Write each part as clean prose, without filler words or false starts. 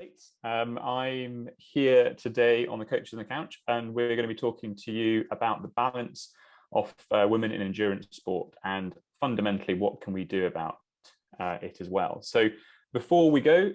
updates. I'm here today on the Coaches on the Couch, and we're going to be talking to you about the balance of women in endurance sport and fundamentally what can we do about it as well. So before we go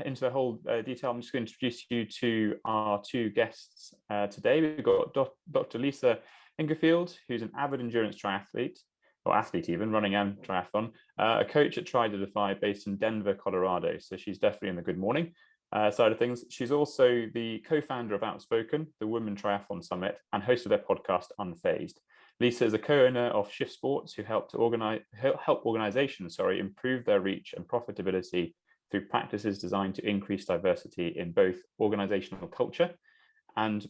into the whole detail, I'm just going to introduce you to our two guests today. We've got Dr. Lisa Ingerfield, who's an avid endurance triathlete, or athlete even, running and triathlon, a coach at Try to Defy based in Denver, Colorado. So she's definitely in the good morning side of things. She's also the co-founder of Outspoken, the Women Triathlon Summit, and host of their podcast, Unfazed. Lisa is a co-owner of Shift Sports, who help organizations improve their reach and profitability through practices designed to increase diversity in both organizational culture and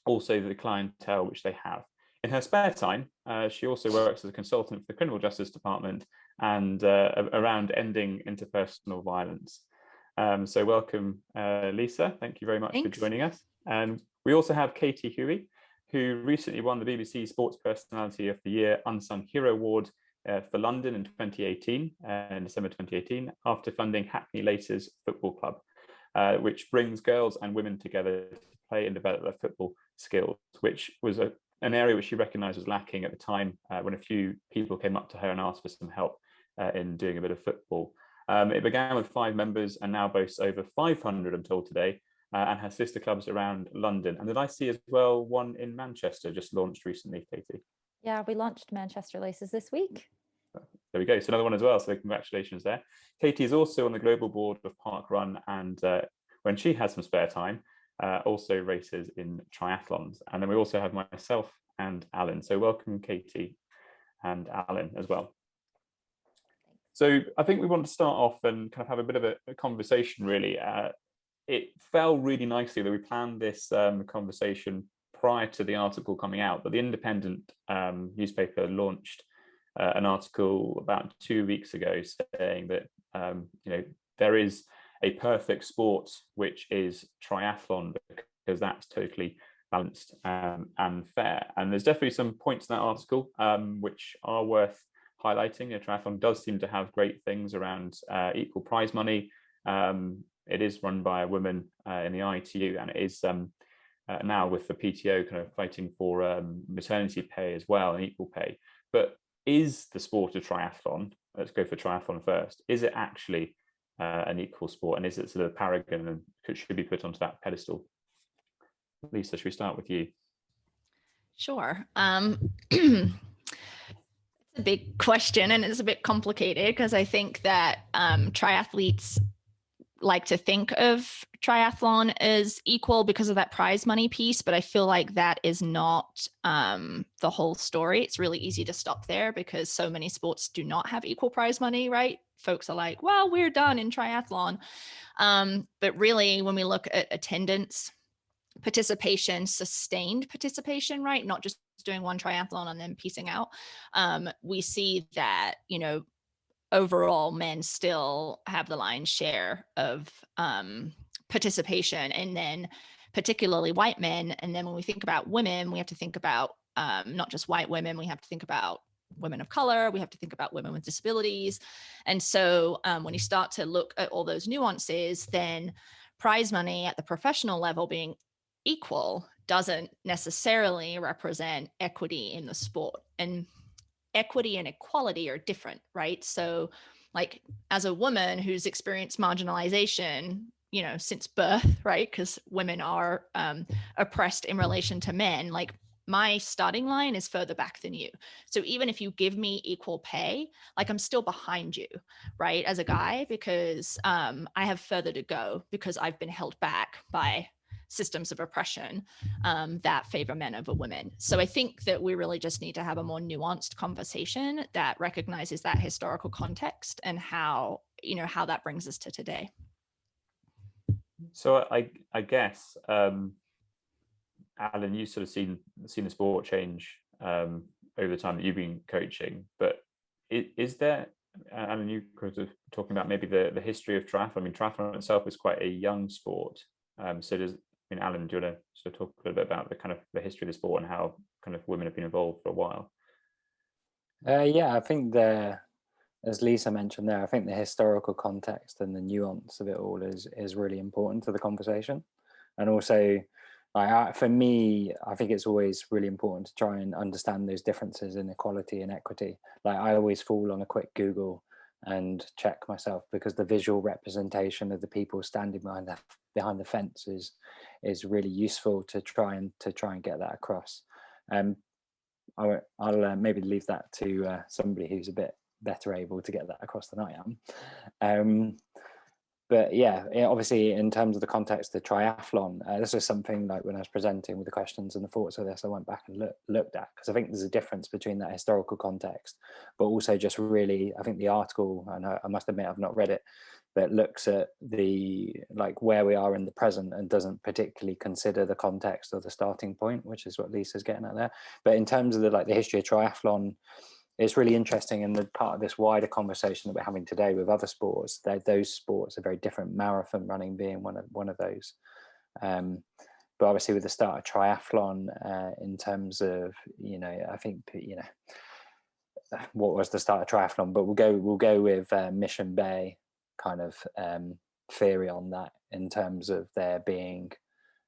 also the clientele which they have. In her spare time, she also works as a consultant for the Criminal Justice Department and around ending interpersonal violence. So welcome, Lisa. Thank you very much for joining us. And we also have Katie Huey, who recently won the BBC Sports Personality of the Year Unsung Hero Award for London in 2018, in December 2018, after funding Hackney Laces Football Club, which brings girls and women together to play and develop their football skills, which was an area which she recognised was lacking at the time when a few people came up to her and asked for some help in doing a bit of football. It began with 5 members and now boasts over 500, I'm told today, and has sister clubs around London. And did I see as well one in Manchester just launched recently, Katie? Yeah, we launched Manchester Laces this week. There we go. So another one as well. So congratulations there. Katie is also on the global board of Park Run, and when she has some spare time, also races in triathlons. And then we also have myself and Alan. So welcome, Katie and Alan as well. So I think we want to start off and kind of have a bit of a conversation, really. It fell really nicely that we planned this conversation prior to the article coming out, but the Independent newspaper launched an article about 2 weeks ago saying that there is a perfect sport, which is triathlon, because that's totally balanced and fair. And there's definitely some points in that article which are worth highlighting. Triathlon does seem to have great things around equal prize money. It is run by a woman in the ITU, and it is now with the PTO kind of fighting for maternity pay as well and equal pay. But is the sport of triathlon, let's go for triathlon first, is it actually an equal sport, and is it sort of a paragon and should be put onto that pedestal? Lisa, should we start with you? Sure. It's a big question and it's a bit complicated because I think that triathletes like to think of triathlon as equal because of that prize money piece, but I feel like that is not the whole story. It's really easy to stop there because so many sports do not have equal prize money, right? Folks are like, well, we're done in triathlon. But really, when we look at attendance, participation, sustained participation, right? Not just doing one triathlon and then piecing out. We see that, overall men still have the lion's share of participation, and then particularly white men. And then when we think about women, we have to think about not just white women, we have to think about women of color, we have to think about women with disabilities. And so when you start to look at all those nuances, then prize money at the professional level being equal doesn't necessarily represent equity in the sport. And equity and equality are different, right? So like as a woman who's experienced marginalization, since birth, right? Because women are oppressed in relation to men, like my starting line is further back than you. So even if you give me equal pay, like I'm still behind you, right? As a guy, because I have further to go because I've been held back by systems of oppression that favor men over women. So I think that we really just need to have a more nuanced conversation that recognizes that historical context and how that brings us to today. So I guess, Alan, you've sort of seen the sport change over the time that you've been coaching, but is there, Alan, you were talking about maybe the history of triathlon. I mean, triathlon itself is quite a young sport. Alan, do you want to sort of talk a little bit about the history of the sport and how kind of women have been involved for a while? Yeah, I think the as Lisa mentioned there, I think the historical context and the nuance of it all is really important to the conversation. And also, for me, I think it's always really important to try and understand those differences in equality and equity. Like, I always fall on a quick Google and check myself, because the visual representation of the people standing behind the fence is really useful to try and get that across. I'll maybe leave that to somebody who's a bit better able to get that across than I am. But yeah, obviously in terms of the context of triathlon, this is something like when I was presenting with the questions and the thoughts of this, I went back and looked at, because I think there's a difference between that historical context, but also just really, I think the article, and I must admit I've not read it, but looks at the where we are in the present and doesn't particularly consider the context or the starting point, which is what Lisa's getting at there. But in terms of the history of triathlon, it's really interesting, and the part of this wider conversation that we're having today with other sports, those sports are very different, marathon running being one of those. But obviously with the start of triathlon, in terms of, I think, what was the start of triathlon, but we'll go with Mission Bay kind of theory on that, in terms of there being,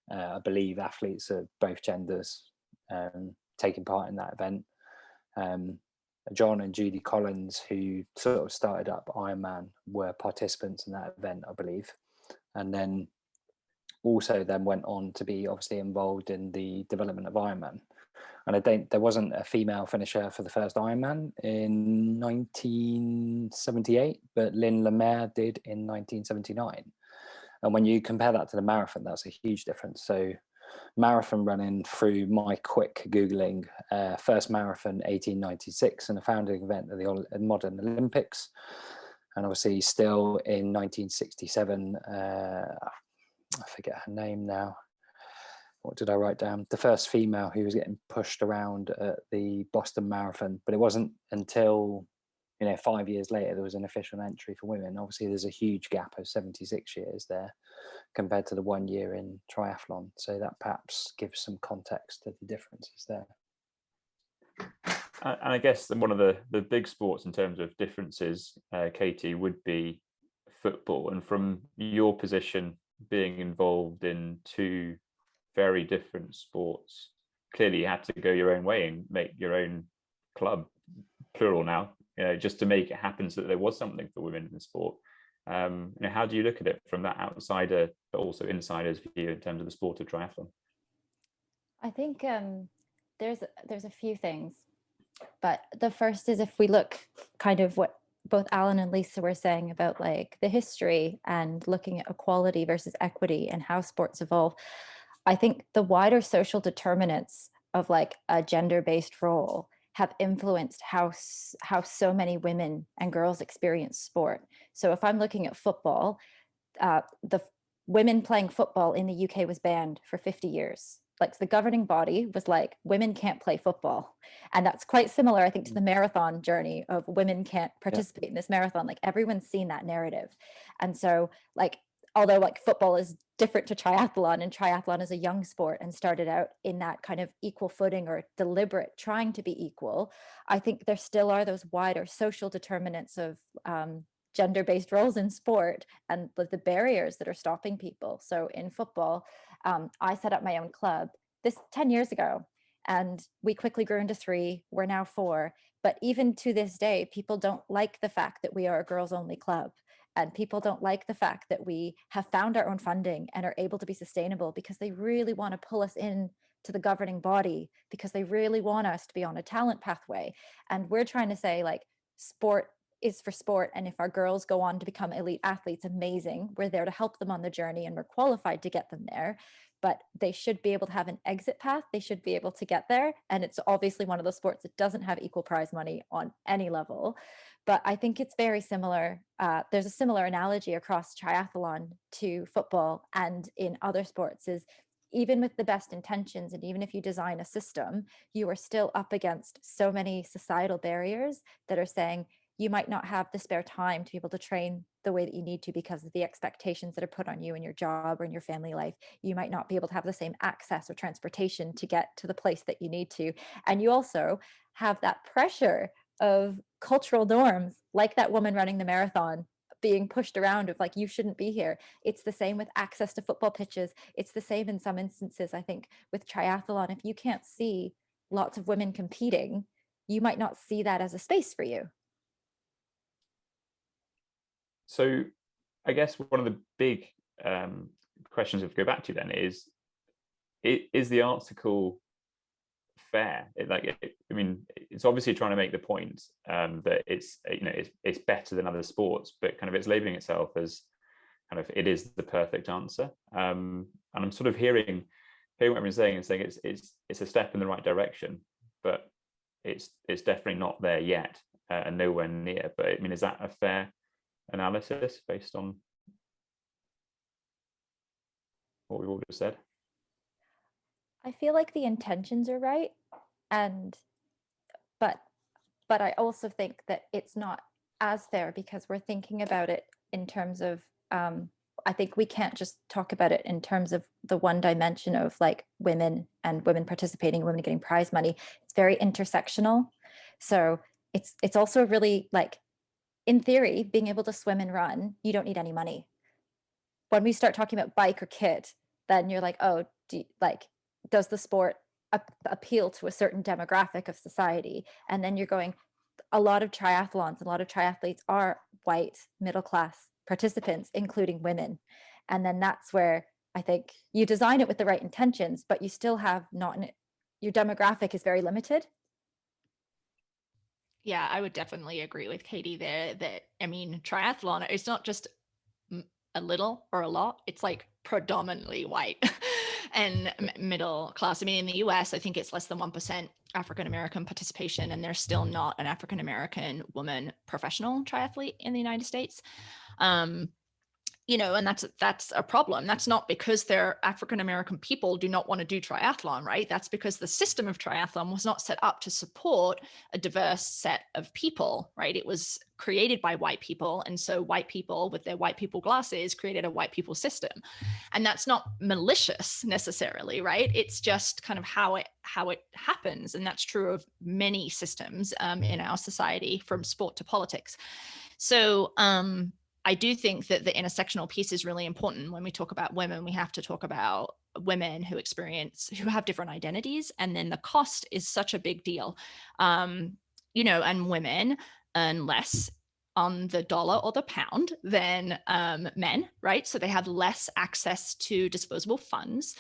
I believe, athletes of both genders taking part in that event. John and Judy Collins, who sort of started up Ironman, were participants in that event, I believe, and then also then went on to be obviously involved in the development of Ironman. And there wasn't a female finisher for the first Ironman in 1978, but Lynn Lemaire did in 1979. And when you compare that to the marathon, that's a huge difference. So marathon running, through my quick Googling, first marathon 1896, and a founding event of the modern Olympics. And obviously still in 1967, I forget her name now. What did I write down? The first female who was getting pushed around at the Boston Marathon. But it wasn't until 5 years later there was an official entry for women. Obviously there's a huge gap of 76 years there compared to the 1 year in triathlon, so that perhaps gives some context to the differences there. And I guess one of the big sports in terms of differences, Katie, would be football. And from your position, being involved in two very different sports, clearly you had to go your own way and make your own club, plural now, just to make it happen so that there was something for women in the sport. How do you look at it from that outsider but also insider's view in terms of the sport of triathlon? I think there's a few things, but the first is, if we look kind of what both Alan and Lisa were saying about the history and looking at equality versus equity and how sports evolve, I think the wider social determinants of a gender-based role have influenced how so many women and girls experience sport. So if I'm looking at football, the women playing football in the UK was banned for 50 years. The governing body was women can't play football. And that's quite similar, I think, to the marathon journey of women can't participate in this marathon. Everyone's seen that narrative. And so although football is different to triathlon, and triathlon is a young sport and started out in that kind of equal footing or deliberate trying to be equal, I think there still are those wider social determinants of gender-based roles in sport and the barriers that are stopping people. So in football, I set up my own club this 10 years ago, and we quickly grew into 3. We're now 4. But even to this day, people don't like the fact that we are a girls-only club. And people don't like the fact that we have found our own funding and are able to be sustainable, because they really want to pull us in to the governing body, because they really want us to be on a talent pathway. And we're trying to say sport is for sport. And if our girls go on to become elite athletes, amazing. We're there to help them on the journey, and we're qualified to get them there. But they should be able to have an exit path. They should be able to get there. And it's obviously one of those sports that doesn't have equal prize money on any level. But I think it's very similar. There's a similar analogy across triathlon to football and in other sports, is even with the best intentions, and even if you design a system, you are still up against so many societal barriers that are saying you might not have the spare time to be able to train the way that you need to because of the expectations that are put on you in your job or in your family life. You might not be able to have the same access or transportation to get to the place that you need to. And you also have that pressure of cultural norms, like that woman running the marathon being pushed around of like, you shouldn't be here. It's the same with access to football pitches. It's the same in some instances, I think, with triathlon. If you can't see lots of women competing, you might not see that as a space for you. So I guess one of the big questions we have to go back to then is the article fair? I mean, it's obviously trying to make the point that it's, you know, it's better than other sports, but kind of it's labeling itself as kind of, it is the perfect answer. And I'm sort of hearing what everyone's saying and saying it's a step in the right direction, but it's definitely not there yet, and nowhere near. But I mean, is that a fair analysis based on what we've all just said? I feel like the intentions are right, and but I also think that it's not as fair because we're thinking about it in terms of I think we can't just talk about it in terms of the one dimension of like women and women participating, women getting prize money. It's very intersectional. So it's also really like, in theory, being able to swim and run, you don't need any money. When we start talking about bike or kit, then you're like, oh, does the sport appeal to a certain demographic of society? And then you're going, a lot of triathlons, a lot of triathletes are white, middle-class participants, including women. And then that's where I think you design it with the right intentions, but you still have your demographic is very limited. Yeah, I would definitely agree with Katie there that, I mean, triathlon, it's not just a little or a lot, it's like predominantly white and middle class. I mean, in the US, I think it's less than 1% African-American participation, and there's still not an African-American woman professional triathlete in the United States. You know, and that's a problem. That's not because they're African-American people do not want to do triathlon, right? That's because the system of triathlon was not set up to support a diverse set of people, right? It was created by white people. And so white people with their white people glasses created a white people system. And that's not malicious necessarily, right? It's just kind of how it happens. And that's true of many systems in our society, from sport to politics. So, I do think that the intersectional piece is really important. When we talk about women, we have to talk about women who have different identities. And then the cost is such a big deal. You know, and women earn less on the dollar or the pound than men, right? So they have less access to disposable funds.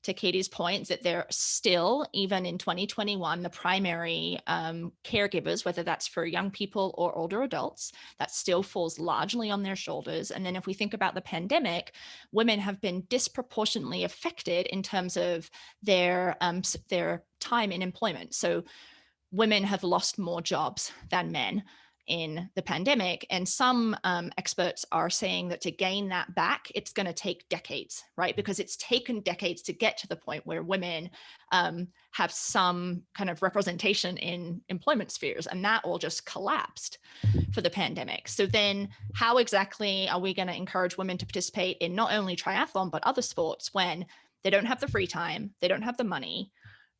To Katie's point, that they're still, even in 2021, the primary caregivers, whether that's for young people or older adults, that still falls largely on their shoulders. And then if we think about the pandemic, women have been disproportionately affected in terms of their time in employment. So women have lost more jobs than men in the pandemic. And some experts are saying that to gain that back, it's going to take decades, right? Because it's taken decades to get to the point where women have some kind of representation in employment spheres. And that all just collapsed for the pandemic. So then how exactly are we going to encourage women to participate in not only triathlon, but other sports when they don't have the free time, they don't have the money,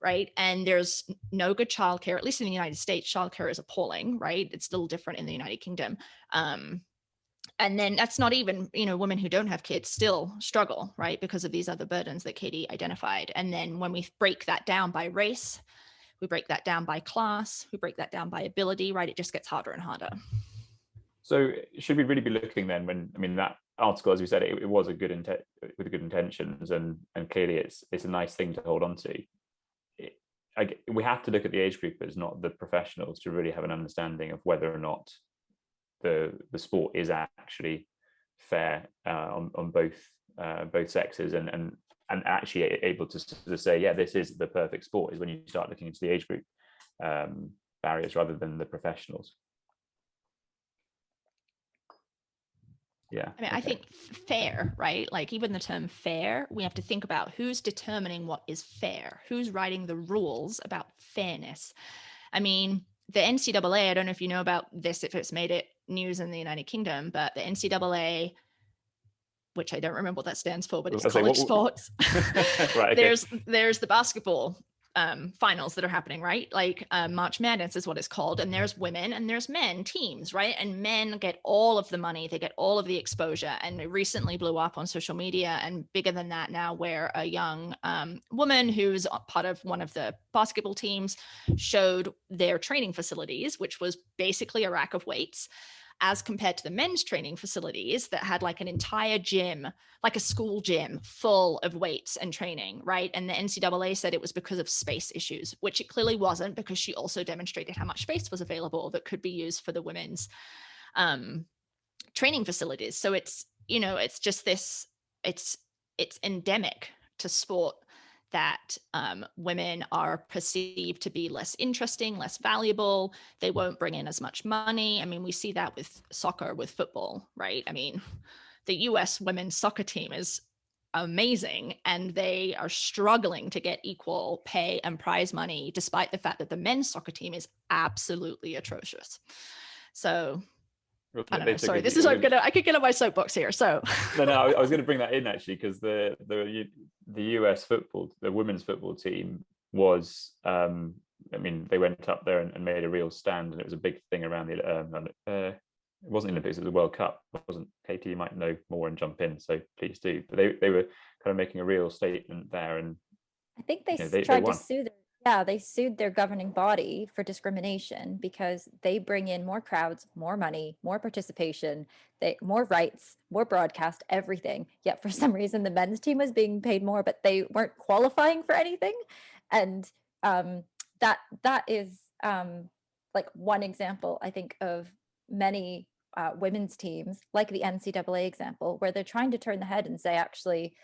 right? And there's no good childcare, at least in the United States. Childcare is appalling, right? It's still different in the United Kingdom. And then that's not even, you know, women who don't have kids still struggle, right? Because of these other burdens that Katie identified. And then when we break that down by race, we break that down by class, we break that down by ability, right? It just gets harder and harder. So should we really be looking then I mean, that article, as we said, it was with good intentions, and clearly it's a nice thing to hold on to. We have to look at the age groupers, not the professionals, to really have an understanding of whether or not the sport is actually fair on both sexes, and actually able to sort of say, yeah, this is the perfect sport, is when you start looking into the age group barriers rather than the professionals. Yeah. I mean, okay. I think fair, right? Like even the term fair, we have to think about who's determining what is fair, who's writing the rules about fairness. I mean, the NCAA, I don't know if you know about this, if it's made it news in the United Kingdom, but the NCAA, which I don't remember what that stands for, but it's college sports. Right, okay. There's the basketball finals that are happening, right? Like March Madness is what it's called. And there's women and there's men teams, right? And men get all of the money, they get all of the exposure. And it recently blew up on social media, and bigger than that now, where a young woman who's part of one of the basketball teams showed their training facilities, which was basically a rack of weights, as compared to the men's training facilities that had like an entire gym, like a school gym full of weights and training, right? And the NCAA said it was because of space issues, which it clearly wasn't, because she also demonstrated how much space was available that could be used for the women's training facilities. So it's, you know, it's just this, it's endemic to sport that women are perceived to be less interesting, less valuable. They won't bring in as much money. I mean, we see that with soccer, with football, right? I mean, the US women's soccer team is amazing, and they are struggling to get equal pay and prize money, despite the fact that the men's soccer team is absolutely atrocious. So I don't know. Sorry, this is I could get on my soapbox here. So no, I was going to bring that in actually, because the US football, the women's football team was, I mean, they went up there and made a real stand, and it was a big thing around the. It wasn't the Olympics; it was the World Cup. It wasn't, Katie? You might know more and jump in, so please do. But they were kind of making a real statement there, and I think they tried to sue them. Yeah, they sued their governing body for discrimination because they bring in more crowds, more money, more participation, more rights, more broadcast, everything. Yet for some reason the men's team was being paid more, but they weren't qualifying for anything. And that is like one example, I think, of many women's teams, like the NCAA example, where they're trying to turn the head and say, actually,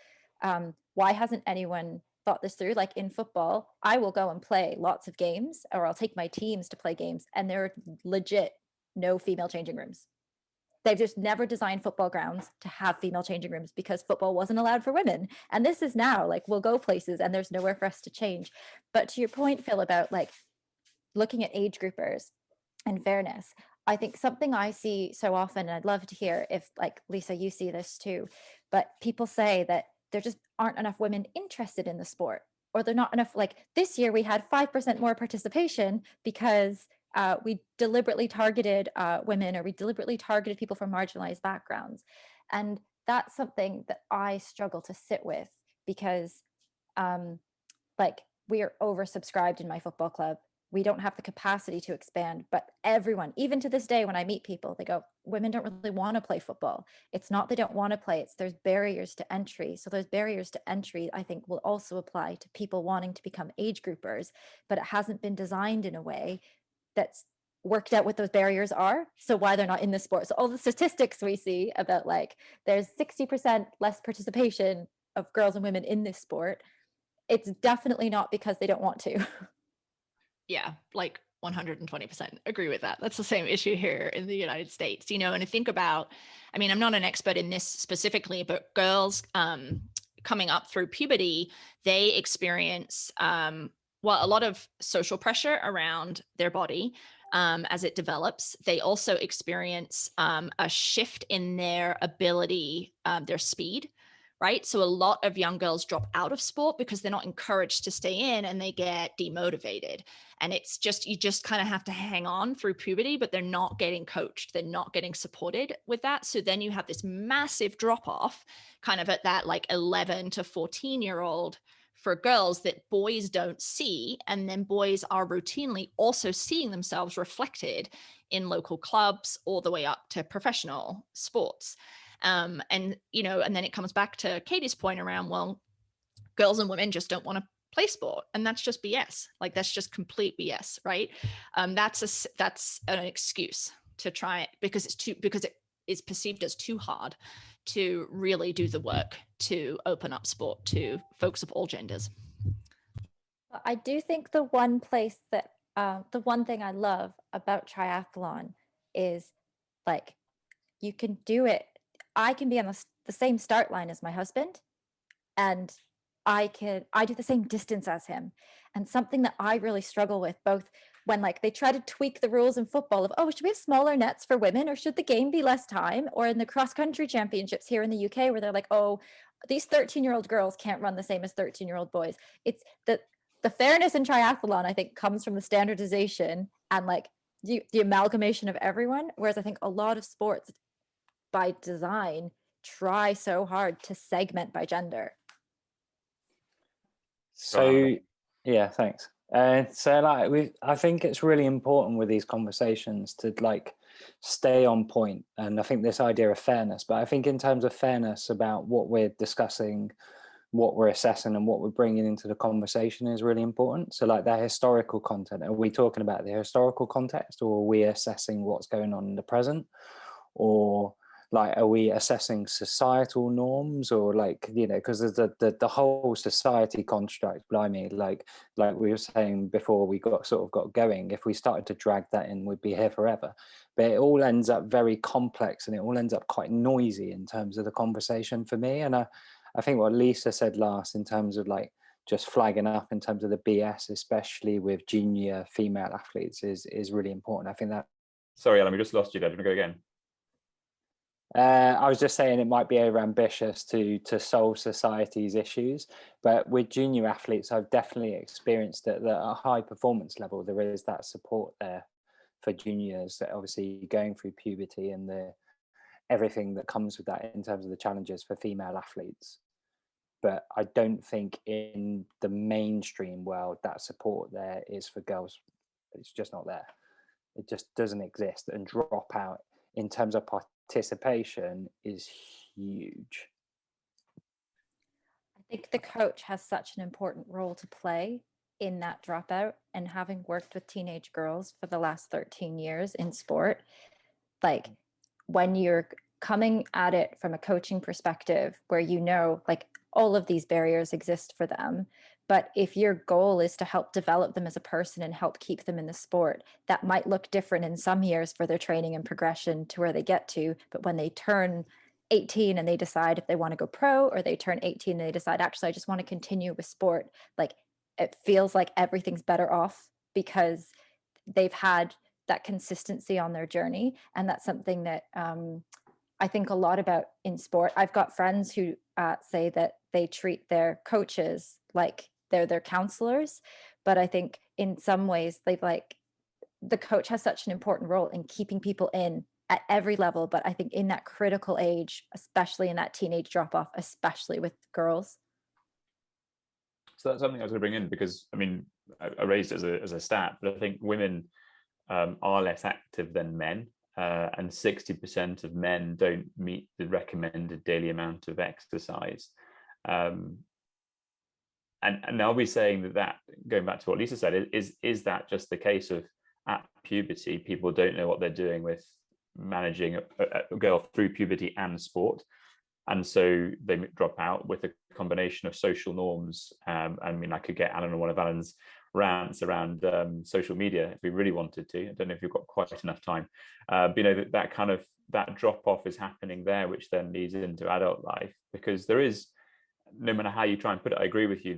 why hasn't anyone thought this through? Like in football, I will go and play lots of games, or I'll take my teams to play games, and there are legit no female changing rooms. They've just never designed football grounds to have female changing rooms because football wasn't allowed for women. And this is now like, we'll go places and there's nowhere for us to change. But to your point, Phil, about like looking at age groupers and fairness, I think something I see so often, and I'd love to hear if, like, Lisa, you see this too, but people say that there just aren't enough women interested in the sport, or they're not enough. Like this year we had 5% more participation because we deliberately targeted women, or we deliberately targeted people from marginalized backgrounds. And that's something that I struggle to sit with, because like we are oversubscribed in my football club. We don't have the capacity to expand, but everyone, even to this day, when I meet people, they go, women don't really want to play football. It's not they don't want to play, it's there's barriers to entry. So those barriers to entry, I think, will also apply to people wanting to become age groupers, but it hasn't been designed in a way that's worked out what those barriers are, so why they're not in the sport. So all the statistics we see about like there's 60% less participation of girls and women in this sport, it's definitely not because they don't want to. Yeah, like 120% agree with that. That's the same issue here in the United States, you know. And I think about, I mean, I'm not an expert in this specifically, but girls coming up through puberty, they experience, well, a lot of social pressure around their body as it develops. They also experience a shift in their ability, their speed, right? So a lot of young girls drop out of sport because they're not encouraged to stay in, and they get demotivated. And it's just, you just kind of have to hang on through puberty, but they're not getting coached. They're not getting supported with that. So then you have this massive drop off kind of at that like 11 to 14-year-old for girls that boys don't see. And then boys are routinely also seeing themselves reflected in local clubs all the way up to professional sports. And, you know, and then it comes back to Katie's point around, well, girls and women just don't want to play sport. And that's just BS. Like, that's just complete BS, right? That's an excuse to try it because it is perceived as too hard to really do the work to open up sport to folks of all genders. I do think the one place that, the one thing I love about triathlon is like, you can do it. I can be on the same start line as my husband, and I do the same distance as him. And something that I really struggle with, both when like they try to tweak the rules in football of, oh, should we have smaller nets for women, or should the game be less time? Or in the cross country championships here in the UK, where they're like, oh, these 13-year-old girls can't run the same as 13-year-old boys. It's that the fairness in triathlon, I think, comes from the standardization and like the amalgamation of everyone. Whereas I think a lot of sports by design try so hard to segment by gender. So yeah, thanks. So like I think it's really important with these conversations to like stay on point. And I think this idea of fairness, but I think in terms of fairness about what we're discussing, what we're assessing and what we're bringing into the conversation is really important. So like the historical content, are we talking about the historical context, or are we assessing what's going on in the present? Or like, are we assessing societal norms, or like, you know, because there's the whole society construct, blimey, like we were saying before we got going, if we started to drag that in, we'd be here forever. But it all ends up very complex, and it all ends up quite noisy in terms of the conversation for me. And I think what Lisa said last in terms of like just flagging up in terms of the BS, especially with junior female athletes, is really important. I think that. Sorry, Alan, we just lost you there. Do you want to go again? I was just saying it might be over ambitious to solve society's issues, but with junior athletes, I've definitely experienced that at a high performance level, there is that support there for juniors, that obviously going through puberty and everything that comes with that in terms of the challenges for female athletes. But I don't think in the mainstream world that support there is for girls. It's just not there. It just doesn't exist, and drop out in terms of participation is huge. I think the coach has such an important role to play in that dropout, and having worked with teenage girls for the last 13 years in sport, like when you're coming at it from a coaching perspective where you know like all of these barriers exist for them, but if your goal is to help develop them as a person and help keep them in the sport, that might look different in some years for their training and progression to where they get to. But when they turn 18 and they decide if they want to go pro, or they turn 18 and they decide, actually, I just want to continue with sport, like it feels like everything's better off because they've had that consistency on their journey. And that's something that I think a lot about in sport. I've got friends who say that they treat their coaches like they're their counselors, but I think in some ways they've like, the coach has such an important role in keeping people in at every level, but I think in that critical age, especially in that teenage drop off, especially with girls. So that's something I was going to bring in, because I mean, I raised it as a stat, but I think women are less active than men, and 60% of men don't meet the recommended daily amount of exercise. And I'll be saying that going back to what Lisa said, is that just the case of at puberty, people don't know what they're doing with managing a girl through puberty and sport, and so they drop out with a combination of social norms. I mean, I could get Alan on one of Alan's rants around social media if we really wanted to. I don't know if you've got quite enough time, but you know, that kind of that drop off is happening there, which then leads into adult life, because there is, no matter how you try and put it, I agree with you,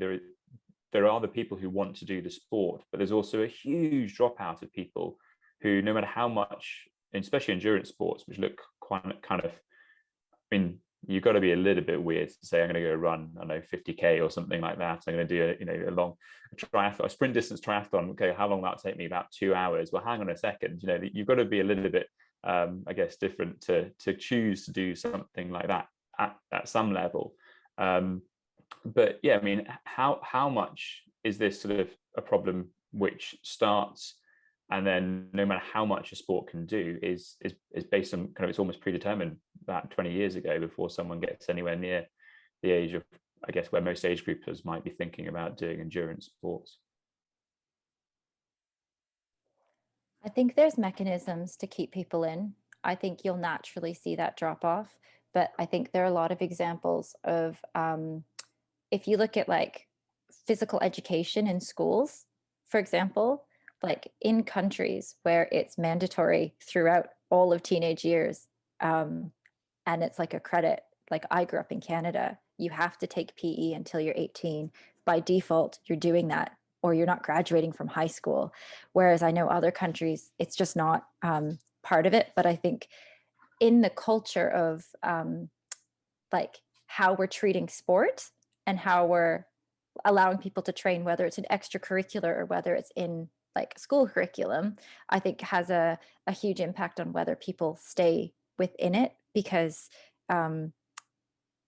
there are the people who want to do the sport, but there's also a huge dropout of people who, no matter how much, especially endurance sports, which look quite kind of, I mean, you've got to be a little bit weird to say, I'm going to go run, I don't know, 50k or something like that. I'm going to do a long triathlon, a sprint distance triathlon. Okay, how long will that take me? About 2 hours. Well, hang on a second. You know, you've got to be a little bit, I guess, different to choose to do something like that at some level. But yeah, I mean, how much is this sort of a problem which starts, and then no matter how much a sport can do is based on kind of, it's almost predetermined about 20 years ago before someone gets anywhere near the age of, I guess, where most age groupers might be thinking about doing endurance sports? I think there's mechanisms to keep people in. I think you'll naturally see that drop off, but I think there are a lot of examples of, if you look at like physical education in schools, for example, like in countries where it's mandatory throughout all of teenage years, and it's like a credit, like I grew up in Canada, you have to take PE until you're 18. By default, you're doing that, or you're not graduating from high school. Whereas I know other countries, it's just not part of it. But I think in the culture of like how we're treating sport and how we're allowing people to train, whether it's an extracurricular or whether it's in like school curriculum, I think has a huge impact on whether people stay within it, because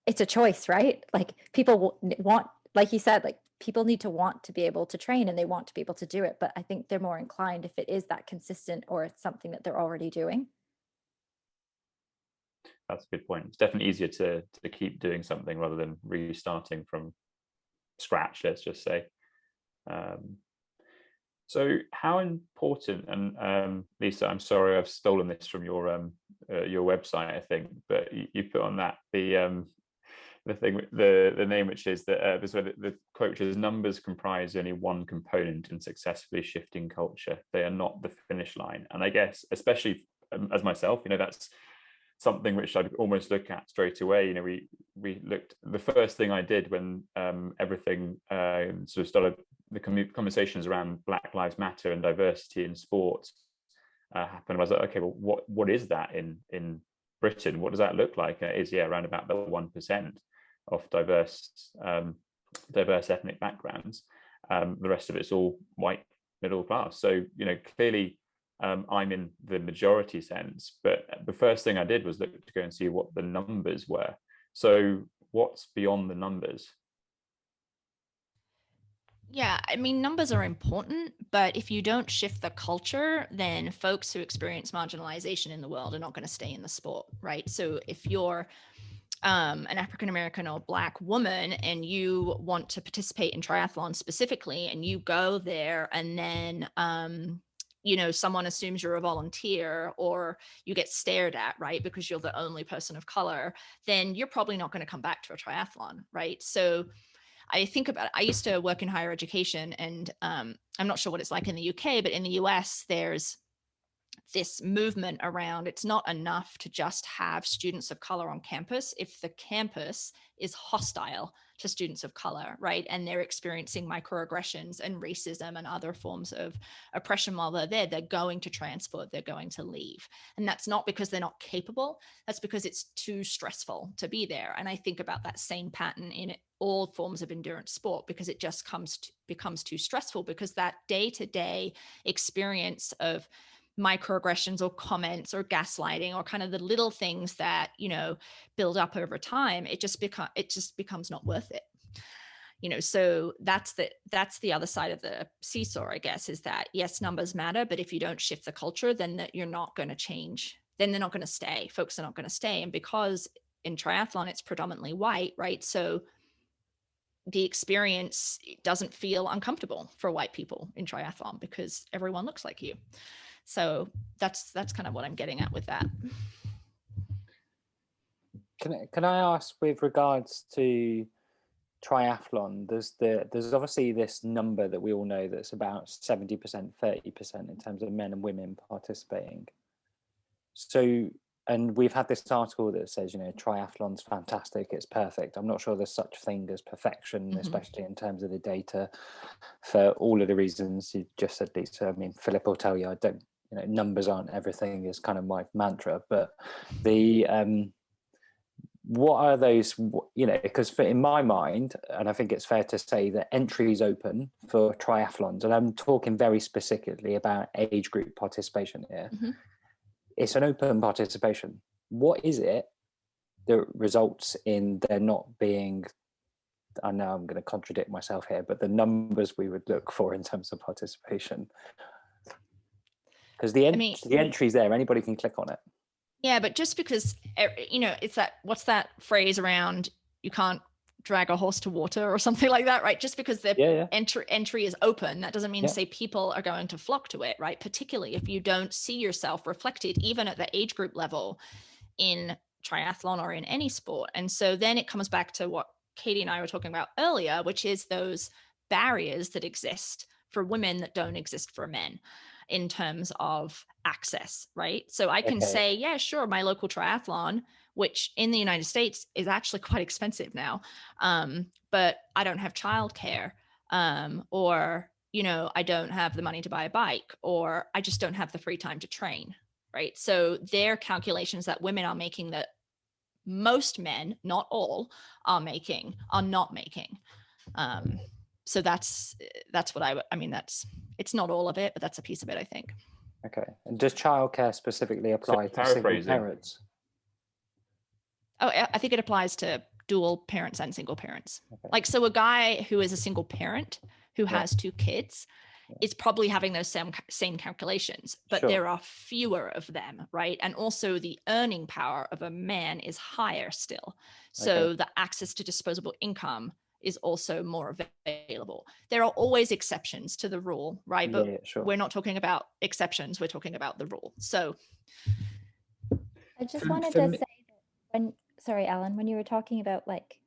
it's a choice, right? Like people want, like you said, like people need to want to be able to train and they want to be able to do it. But I think they're more inclined if it is that consistent or it's something that they're already doing. That's a good point. It's definitely easier to keep doing something rather than restarting from scratch, let's just say. So how important, and Lisa, I'm sorry I've stolen this from your website, I think, but you put on that the name, which is that the quote is, numbers comprise only one component in successfully shifting culture. They are not the finish line. And I guess, especially as myself, that's something which I'd almost look at straight away. We looked, the first thing I did when everything sort of started, the conversations around Black Lives Matter and diversity in sport happened. I was like, okay, well, what is that in Britain? What does that look like? And it is, around about the 1% of diverse ethnic backgrounds. The rest of it's all white middle class. So clearly I'm in the majority sense, but the first thing I did was look to go and see what the numbers were. So what's beyond the numbers? Yeah, I mean, numbers are important, but if you don't shift the culture, then folks who experience marginalization in the world are not going to stay in the sport, right? So if you're an African-American or Black woman and you want to participate in triathlon specifically, and you go there and then someone assumes you're a volunteer or you get stared at, right, because you're the only person of color, then you're probably not going to come back to a triathlon, right? So I think about it. I used to work in higher education, and I'm not sure what it's like in the UK, but in the US, there's this movement around, it's not enough to just have students of color on campus if the campus is hostile to students of color, right? And they're experiencing microaggressions and racism and other forms of oppression while they're there. They're going to transport, they're going to leave. And that's not because they're not capable, that's because it's too stressful to be there. And I think about that same pattern in all forms of endurance sport, because it just becomes too stressful, because that day-to-day experience of microaggressions or comments or gaslighting or kind of the little things that build up over time, it just becomes not worth it. So that's the other side of the seesaw, I guess, is that yes, numbers matter, but if you don't shift the culture, then you're not going to change. Then they're not going to stay. Folks are not going to stay. And because in triathlon it's predominantly white, right? So the experience doesn't feel uncomfortable for white people in triathlon because everyone looks like you. So that's kind of what I'm getting at with that. Can I ask, with regards to triathlon, there's obviously this number that we all know that's about 70%, 30% in terms of men and women participating. So, and we've had this article that says, triathlon's fantastic, it's perfect. I'm not sure there's such thing as perfection, especially in terms of the data, for all of the reasons you just said, Lisa. I mean, Philip will tell you, I don't, numbers aren't everything is kind of my mantra, but the what are those, because in my mind, and I think it's fair to say that entry is open for triathlons, and I'm talking very specifically about age group participation here. It's an open participation. What is it that results in there not being, I know I'm going to contradict myself here, but the numbers we would look for in terms of participation? Because the entry's there, anybody can click on it. Yeah, but just because, it's that, what's that phrase around, you can't drag a horse to water or something like that, right? Just because the entry is open, that doesn't mean to say people are going to flock to it, right? Particularly if you don't see yourself reflected, even at the age group level, in triathlon or in any sport. And so then it comes back to what Katie and I were talking about earlier, which is those barriers that exist for women that don't exist for men in terms of access, right? So I can say, yeah, sure, my local triathlon, which in the United States is actually quite expensive now, but I don't have childcare, or, I don't have the money to buy a bike, or I just don't have the free time to train, right? So there are calculations that women are making that most men, not all, are not making. So that's what I mean, it's not all of it, but that's a piece of it, I think. Okay. And does childcare specifically apply to single paraphrasing. parents? Oh, I think it applies to dual parents and single parents. Okay. Like, so a guy who is a single parent who has 2 kids is probably having those same calculations, but Sure. there are fewer of them, right? And also the earning power of a man is higher still. So the access to disposable income is also more available. There are always exceptions to the rule, right? But Sure. we're not talking about exceptions, we're talking about the rule. So I just wanted to say that sorry, Alan, when you were talking about like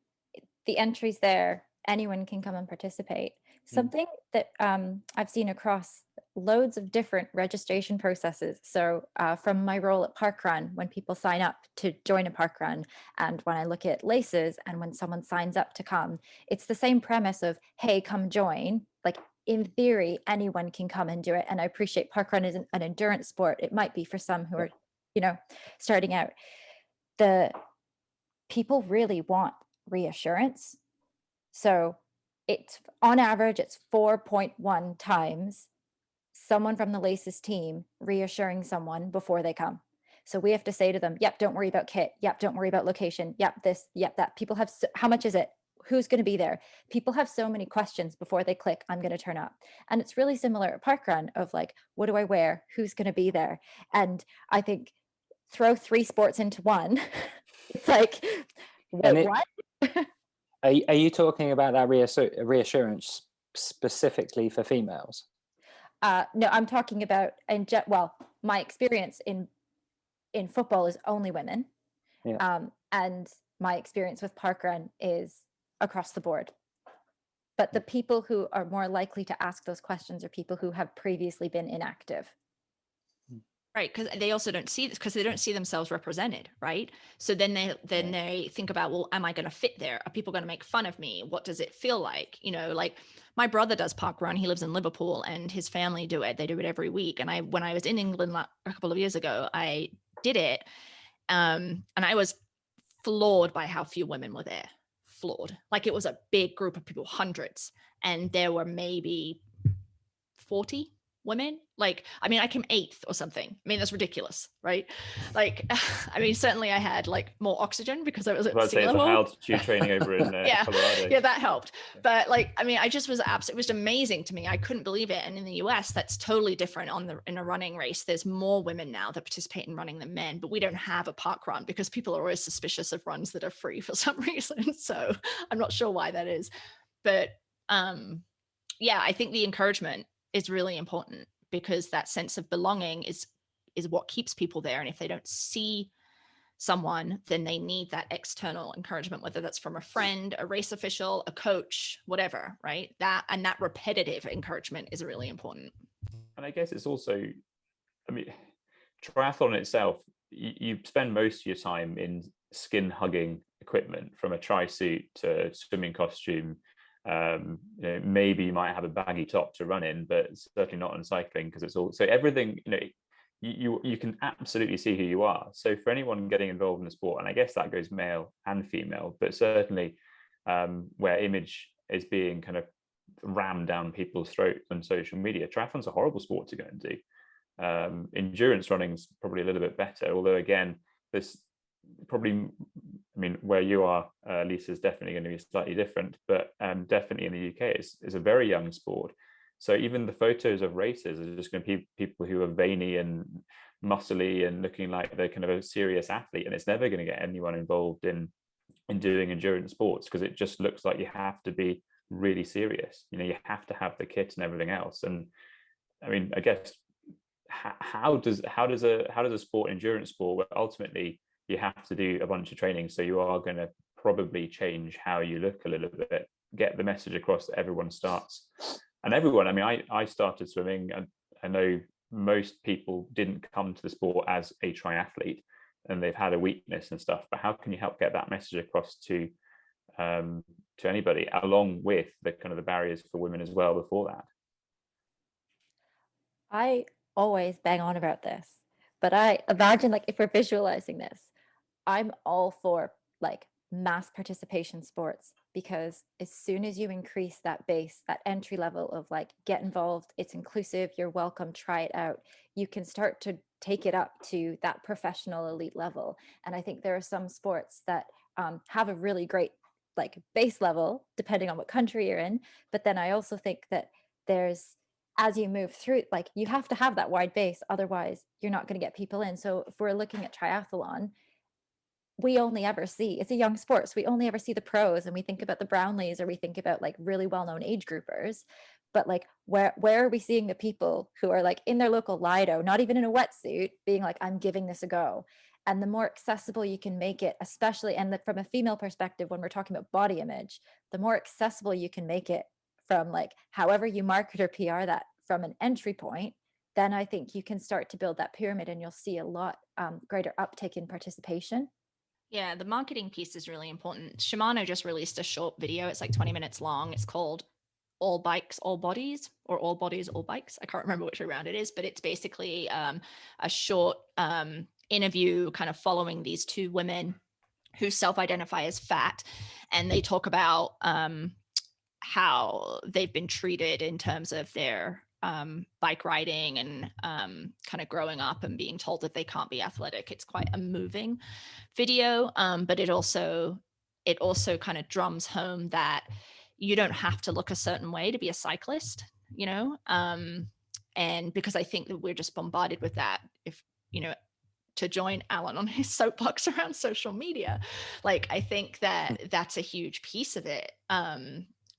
the entries there, anyone can come and participate. Something that I've seen across loads of different registration processes. So from my role at Parkrun, when people sign up to join a parkrun, and when I look at laces and when someone signs up to come, it's the same premise of, hey, come join. Like in theory, anyone can come and do it. And I appreciate parkrun isn't an endurance sport. It might be for some who are, starting out. The people really want reassurance. So it's on average, it's 4.1 times someone from the LACES team reassuring someone before they come. So we have to say to them, yep, don't worry about kit. Yep, don't worry about location. Yep, this, yep, that. People have, how much is it? Who's going to be there? People have so many questions before they click, I'm going to turn up. And it's really similar at Parkrun of like, what do I wear? Who's going to be there? And I think throw 3 sports into one. It's like, wait, what? Are you talking about that reassurance specifically for females? No, I'm talking about, my experience in football is only women. And my experience with parkrun is across the board. But the people who are more likely to ask those questions are people who have previously been inactive. Right, because they also don't see this, because they don't see themselves represented, right? So then they think about, well, am I going to fit there? Are people going to make fun of me? What does it feel like? Like my brother does parkrun. He lives in Liverpool, and his family do it. They do it every week. And when I was in England a couple of years ago, I did it, and I was floored by how few women were there. Floored. Like it was a big group of people, hundreds, and there were maybe 40 women. Like, I mean, I came 8th or something. I mean, that's ridiculous, right? Like, I mean, certainly I had like more oxygen because I was at sea level. High altitude training over in Colorado. Yeah, that helped. But like, I mean, I just was it was amazing to me. I couldn't believe it. And in the US, that's totally different. In a running race, there's more women now that participate in running than men, but we don't have a park run because people are always suspicious of runs that are free for some reason. So I'm not sure why that is. But yeah, I think the encouragement is really important, because that sense of belonging is what keeps people there. And if they don't see someone, then they need that external encouragement, whether that's from a friend, a race official, a coach, whatever, right? That repetitive encouragement is really important. And I guess it's also, I mean, triathlon itself, you spend most of your time in skin hugging equipment, from a tri-suit to swimming costume. Maybe you might have a baggy top to run in, but certainly not on cycling, because it's all, so everything, you can absolutely see who you are. So for anyone getting involved in the sport, and I guess that goes male and female, but certainly where image is being kind of rammed down people's throats on social media, triathlon's a horrible sport to go and do. Endurance running's probably a little bit better, although again, this probably, I mean, where you are, Lisa, is definitely going to be slightly different, but definitely in the UK, it's a very young sport. So even the photos of races are just going to be people who are veiny and muscly and looking like they're kind of a serious athlete, and it's never going to get anyone involved in doing endurance sports, because it just looks like you have to be really serious. You have to have the kit and everything else. And I mean, I guess how does a sport, endurance sport, where ultimately you have to do a bunch of training, so you are going to probably change how you look a little bit, get the message across that everyone starts, and everyone, I mean, I started swimming, and I know most people didn't come to the sport as a triathlete, and they've had a weakness and stuff, but how can you help get that message across to anybody, along with the kind of the barriers for women as well before that? I always bang on about this, but I imagine, like, if we're visualizing this, I'm all for like mass participation sports, because as soon as you increase that base, that entry level of like, get involved, it's inclusive, you're welcome, try it out, you can start to take it up to that professional elite level. And I think there are some sports that have a really great like base level, depending on what country you're in. But then I also think that there's, as you move through, like you have to have that wide base, otherwise you're not going to get people in. So if we're looking at triathlon, we only ever see, it's a young sport, so we only ever see the pros, and we think about the Brownlees, or we think about like really well-known age groupers. But like where are we seeing the people who are like in their local Lido, not even in a wetsuit, being like, I'm giving this a go? And the more accessible you can make it, especially, and from a female perspective, when we're talking about body image, the more accessible you can make it, from like however you market or PR that from an entry point, then I think you can start to build that pyramid, and you'll see a lot greater uptake in participation. Yeah, the marketing piece is really important. Shimano just released a short video. It's like 20 minutes long. It's called All Bikes, All Bodies, or All Bodies, All Bikes. I can't remember which way around it is, but it's basically a short interview kind of following these two women who self-identify as fat. And they talk about how they've been treated in terms of their bike riding and kind of growing up and being told that they can't be athletic. It's quite a moving video, but it also kind of drums home that you don't have to look a certain way to be a cyclist, you know. And because I think that we're just bombarded with that, if you know, to join Alan on his soapbox around social media, like I think that that's a huge piece of it.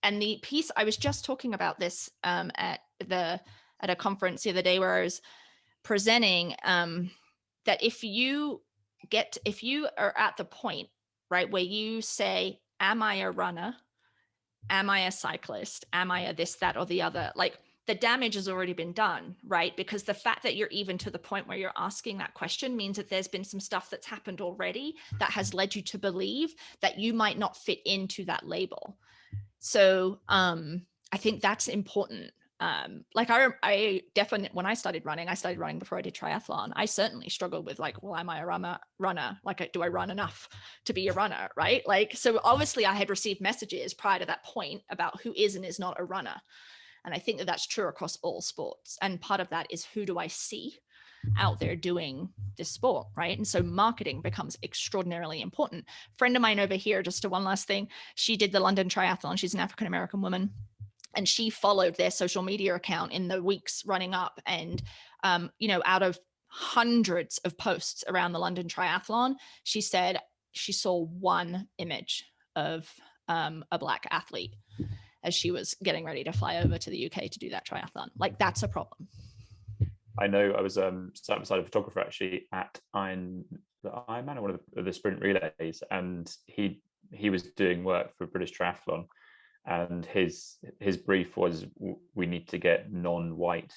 And the piece, I was just talking about this at a conference the other day where I was presenting, that if you are at the point, right, where you say, am I a runner? Am I a cyclist? Am I a this, that, or the other? Like the damage has already been done, right? Because the fact that you're even to the point where you're asking that question means that there's been some stuff that's happened already that has led you to believe that you might not fit into that label. So I think that's important. Like I definitely, when I started running before I did triathlon. I certainly struggled with like, well, am I a runner? Like, do I run enough to be a runner? Right? Like, so obviously I had received messages prior to that point about who is and is not a runner. And I think that that's true across all sports. And part of that is, who do I see out there doing this sport, right? And so marketing becomes extraordinarily important. Friend of mine over here, just to one last thing, she did the London Triathlon. She's an African-American woman, and she followed their social media account in the weeks running up. And, you know, out of hundreds of posts around the London Triathlon, she said she saw one image of a Black athlete as she was getting ready to fly over to the UK to do that triathlon. Like, that's a problem. I know I was sat beside a photographer actually at Ironman, or one of the sprint relays, and he was doing work for British Triathlon, and his brief was, we need to get non-white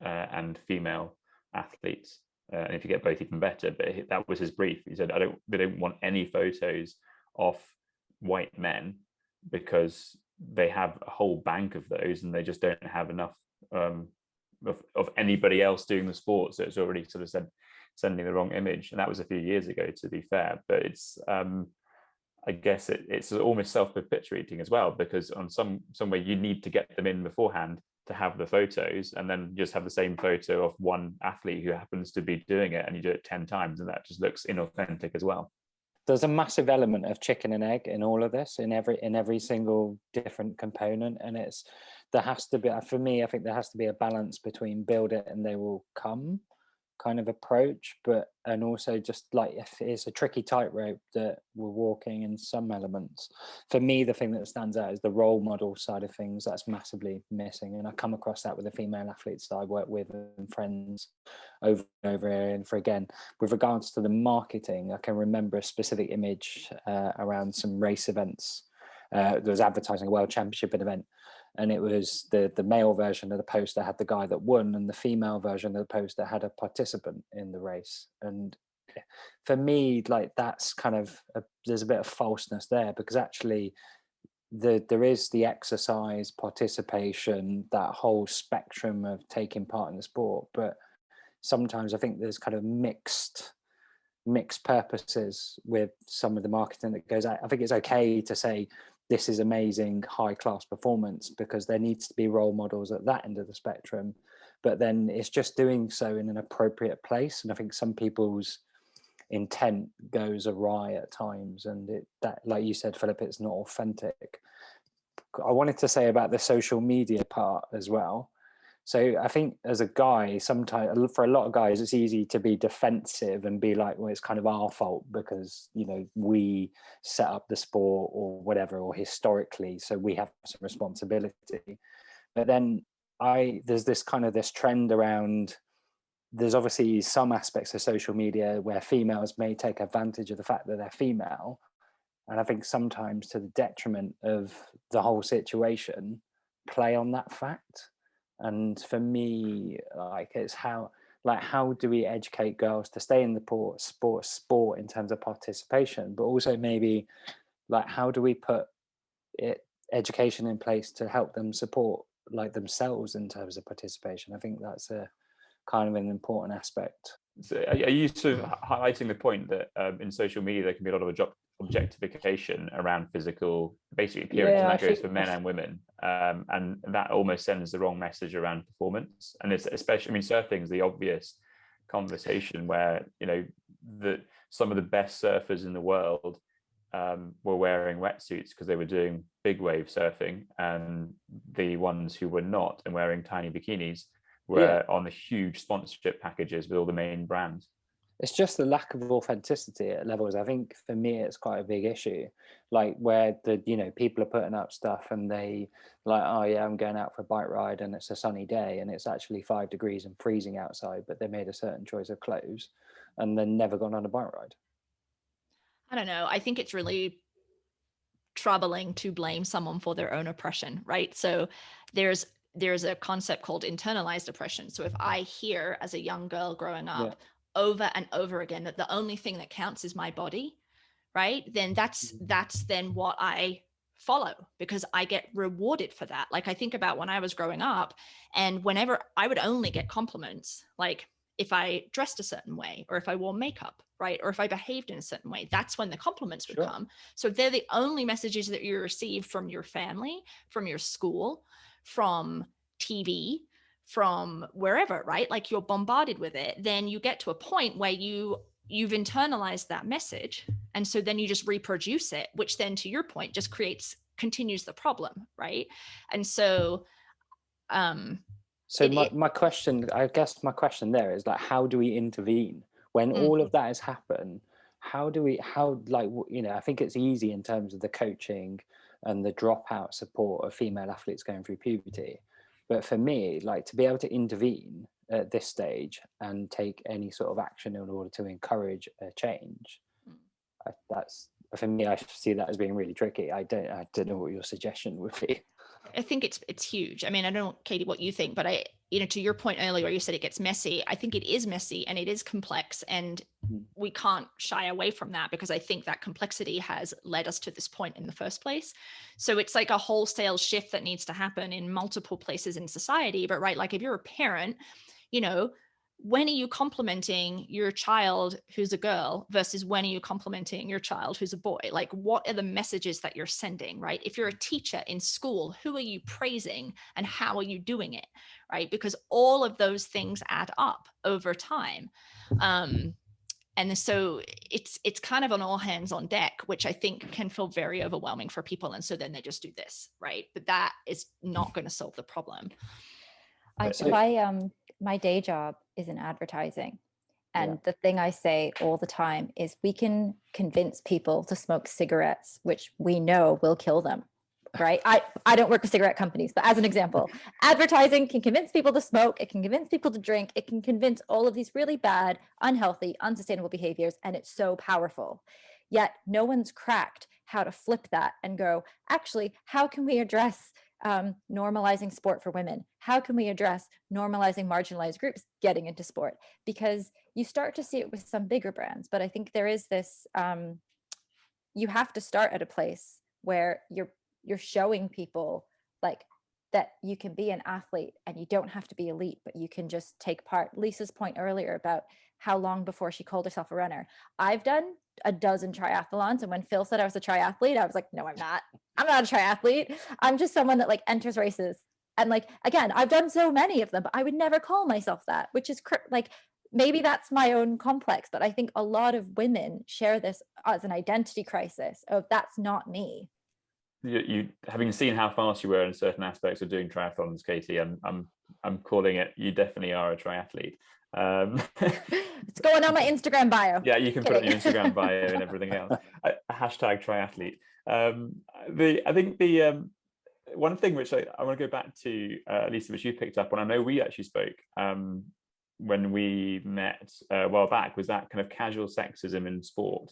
and female athletes, and if you get both, even better. But that was his brief. He said, they don't want any photos of white men, because they have a whole bank of those, and they just don't have enough of anybody else doing the sport. So it's already sort of sending the wrong image. And that was a few years ago, to be fair. But it's I guess it's almost self-perpetuating as well, because on some way you need to get them in beforehand to have the photos, and then just have the same photo of one athlete who happens to be doing it, and you do it 10 times, and that just looks inauthentic as well. There's a massive element of chicken and egg in all of this, in every single different component. And there has to be, for me, I think there has to be a balance between build it and they will come kind of approach, and also just like, if it's a tricky tightrope that we're walking in some elements. For me, the thing that stands out is the role model side of things. That's massively missing, and I come across that with the female athletes that I work with and friends over and over and for again. With regards to the marketing, I can remember a specific image around some race events. There was advertising a world championship event, and it was the male version of the poster had the guy that won, and the female version of the poster had a participant in the race. And for me, like, that's kind of there's a bit of falseness there, because actually there is the exercise, participation, that whole spectrum of taking part in the sport. But sometimes I think there's kind of mixed mixed purposes with some of the marketing that goes out. I think it's okay to say this is amazing high class performance, because there needs to be role models at that end of the spectrum, but then it's just doing so in an appropriate place. And I think some people's intent goes awry at times, and that, like you said, Philip, it's not authentic. I wanted to say about the social media part as well. So I think as a guy, sometimes for a lot of guys, it's easy to be defensive and be like, well, it's kind of our fault because, you know, we set up the sport or whatever, or historically, so we have some responsibility. But then there's this trend around, there's obviously some aspects of social media where females may take advantage of the fact that they're female. And I think sometimes to the detriment of the whole situation, play on that fact. And for me, like, it's how do we educate girls to stay in the sport in terms of participation, but also maybe like, how do we put education in place to help them support like themselves in terms of participation? I think that's a kind of an important aspect. So are you sort of highlighting the point that in social media there can be a lot of objectification around physical, basically appearance, and that goes for men and women, and that almost sends the wrong message around performance? And it's especially, I mean, surfing is the obvious conversation where, you know, that some of the best surfers in the world were wearing wetsuits because they were doing big wave surfing, and the ones who were not and wearing tiny bikinis were on the huge sponsorship packages with all the main brands. It's just the lack of authenticity at levels. I think for me, it's quite a big issue. Like where people are putting up stuff and they like, oh yeah, I'm going out for a bike ride and it's a sunny day and it's actually 5 degrees and freezing outside, but they made a certain choice of clothes and then never gone on a bike ride. I don't know. I think it's really troubling to blame someone for their own oppression, right? So there's a concept called internalized oppression. So if I hear as a young girl growing up over and over again that the only thing that counts is my body, right? Then that's then what I follow, because I get rewarded for that. Like I think about when I was growing up, and whenever I would only get compliments, like if I dressed a certain way, or if I wore makeup, right? Or if I behaved in a certain way, that's when the compliments would come. So they're the only messages that you receive from your family, from your school, from TV, from wherever, right? Like you're bombarded with it. Then you get to a point where you've internalized that message. And so then you just reproduce it, which then, to your point, just continues the problem, right? And so my question there is like, how do we intervene when all of that has happened? I think it's easy in terms of the coaching and the dropout support of female athletes going through puberty. But for me, like, to be able to intervene at this stage and take any sort of action in order to encourage a change, for me, I see that as being really tricky. I don't know what your suggestion would be. I think it's huge. I mean, I don't know, Katie, what you think, but to your point earlier where you said it gets messy, I think it is messy and it is complex, and we can't shy away from that, because I think that complexity has led us to this point in the first place. So it's like a wholesale shift that needs to happen in multiple places in society. But right, like if you're a parent, when are you complimenting your child who's a girl versus when are you complimenting your child who's a boy? Like, what are the messages that you're sending, right? If you're a teacher in school, who are you praising and how are you doing it, right? Because all of those things add up over time. And so it's kind of an all hands on deck, which I think can feel very overwhelming for people. And so then they just do this, right? But that is not going to solve the problem. My day job is in advertising. And the thing I say all the time is we can convince people to smoke cigarettes, which we know will kill them, right? I don't work with cigarette companies, but as an example, advertising can convince people to smoke. It can convince people to drink. It can convince all of these really bad, unhealthy, unsustainable behaviors. And it's so powerful. Yet no one's cracked how to flip that and go, actually, how can we address normalizing sport for women? How can we address normalizing marginalized groups getting into sport? Because you start to see it with some bigger brands, but I think there is this, you have to start at a place where you're showing people like that you can be an athlete and you don't have to be elite, but you can just take part. Lisa's point earlier about how long before she called herself a runner. I've done a dozen triathlons, and when Phil said I was a triathlete, I was like, no, I'm not a triathlete. I'm just someone that like enters races. And like, again, I've done so many of them, but I would never call myself that, which is like, maybe that's my own complex, but I think a lot of women share this as an identity crisis of that's not me. You having seen how fast you were in certain aspects of doing triathlons, Katie, I'm calling it. You definitely are a triathlete. It's going on my Instagram bio. Yeah, you can put it on your Instagram bio and everything else. Hashtag triathlete. I think the one thing which I want to go back to, Lisa, which you picked up on, I know we actually spoke when we met a while back, was that kind of casual sexism in sport.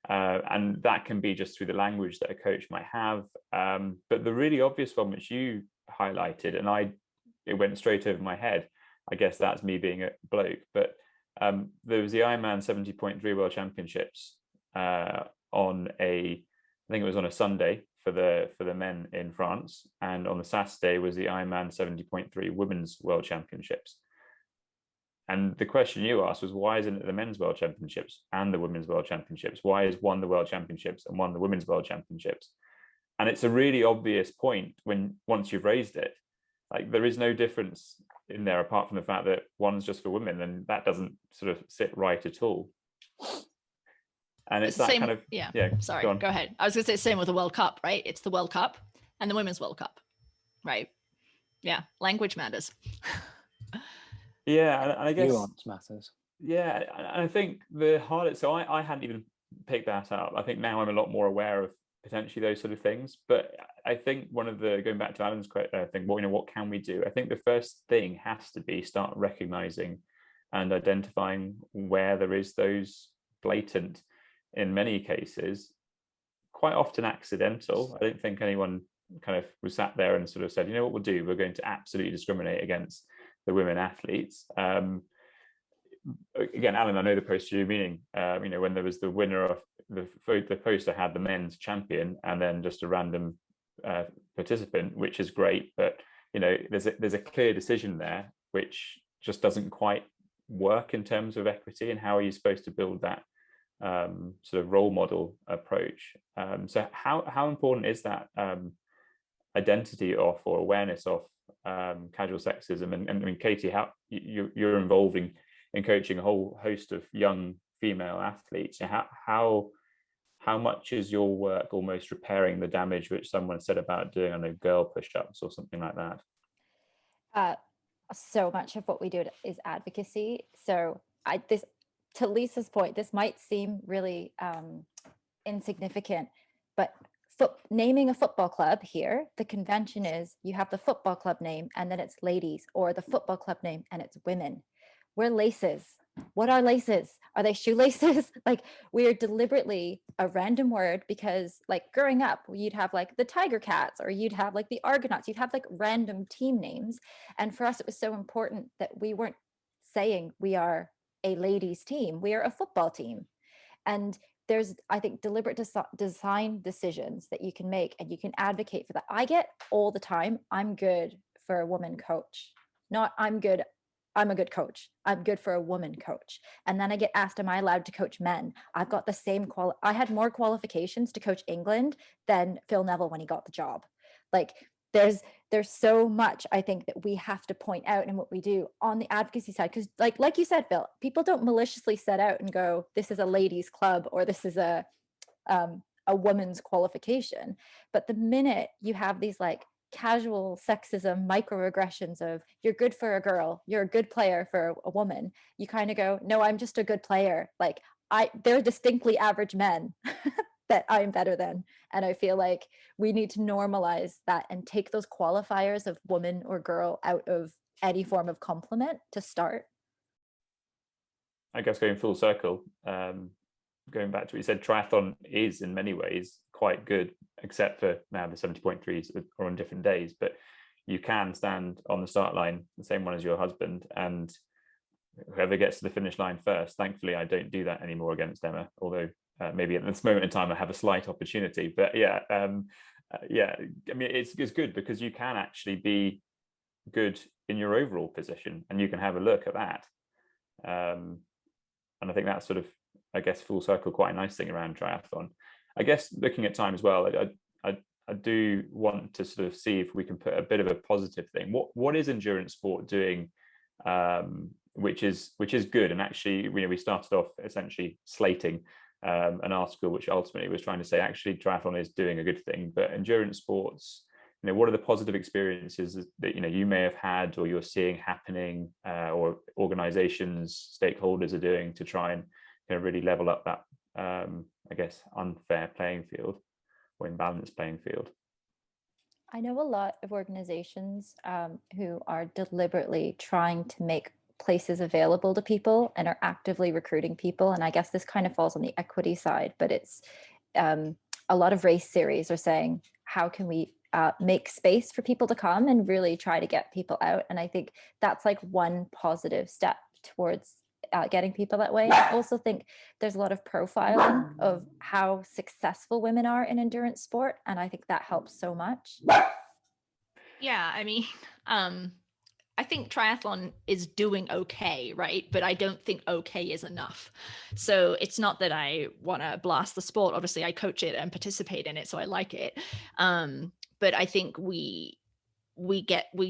And that can be just through the language that a coach might have. But the really obvious one, which you highlighted, and it went straight over my head. I guess that's me being a bloke. But there was the Ironman 70.3 World Championships I think it was on a Sunday for the men in France, and on the Saturday was the Ironman 70.3 Women's World Championships. And the question you asked was, why isn't it the men's world championships and the women's world championships? Why is one the world championships and one the women's world championships? And it's a really obvious point once you've raised it. Like, there is no difference in there apart from the fact that one's just for women, and that doesn't sort of sit right at all. And it's that same, kind of Sorry, go ahead. I was going to say same with the World Cup, right? It's the World Cup and the Women's World Cup, right? Yeah, language matters. Yeah, and I guess nuance matters. Yeah, and I think the hardest. So I hadn't even picked that up. I think now I'm a lot more aware of potentially those sort of things. But I think one of the, going back to Alan's thing, what can we do? I think the first thing has to be start recognizing and identifying where there is those blatant, in many cases, quite often accidental. I don't think anyone kind of was sat there and sort of said, you know what we'll do? We're going to absolutely discriminate against the women athletes. Again, Alan, I know the poster you're meaning. When there was the winner of the poster had the men's champion and then just a random participant, which is great, but there's a clear decision there which just doesn't quite work in terms of equity. And how are you supposed to build that sort of role model approach? So how important is that identity of or awareness of casual sexism? And I mean, Katie, how you're involved in coaching a whole host of young female athletes. How much is your work almost repairing the damage which someone said about doing, I know, girl push-ups or something like that? So much of what we do is advocacy. So to Lisa's point, this might seem really insignificant, but naming a football club here, the convention is you have the football club name and then it's ladies, or the football club name and it's women. We're laces. What are laces? Are they shoelaces? Like, we're deliberately a random word, because like growing up, you'd have like the Tiger Cats, or you'd have like the Argonauts, you'd have like random team names. And for us, it was so important that we weren't saying we are a ladies team, we are a football team. And there's, I think, deliberate design decisions that you can make, and you can advocate for that. I get all the time, I'm good for a woman coach, not I'm a good coach. I'm good for a woman coach. And then I get asked, am I allowed to coach men? I've got the same I had more qualifications to coach England than Phil Neville when he got the job. Like, there's so much, I think, that we have to point out in what we do on the advocacy side. Because like you said, Phil, people don't maliciously set out and go, this is a ladies club, or this is a woman's qualification. But the minute you have these like casual sexism microaggressions of, you're good for a girl, you're a good player for a woman, you kind of go, no, I'm just a good player. Like, they're distinctly average men that I'm better than. And I feel like we need to normalize that and take those qualifiers of woman or girl out of any form of compliment to start. I guess going full circle, going back to what you said, triathlon is in many ways quite good, except for now the 70.3s are on different days, but you can stand on the start line, the same one as your husband, and whoever gets to the finish line first. Thankfully, I don't do that anymore against Emma, although maybe at this moment in time I have a slight opportunity. But I mean, it's good because you can actually be good in your overall position, and you can have a look at that. I think that's sort of, I guess, full circle, quite a nice thing around triathlon. I guess looking at time as well, I do want to sort of see if we can put a bit of a positive thing. What is endurance sport doing, which is good? And actually, we started off essentially slating an article which ultimately was trying to say actually triathlon is doing a good thing, but endurance sports, what are the positive experiences that you may have had or you're seeing happening, or organizations, stakeholders are doing to try and really level up that I guess unfair playing field or imbalanced playing field? I know a lot of organizations who are deliberately trying to make places available to people and are actively recruiting people. And I guess this kind of falls on the equity side, but it's a lot of race series are saying, how can we make space for people to come and really try to get people out? And I think that's like one positive step towards getting people that way. I also think there's a lot of profiling of how successful women are in endurance sport, and I think that helps so much. Yeah, I mean, I think triathlon is doing okay, right? But I don't think okay is enough. So it's not that I want to blast the sport. Obviously, I coach it and participate in it, so I like it. But I think we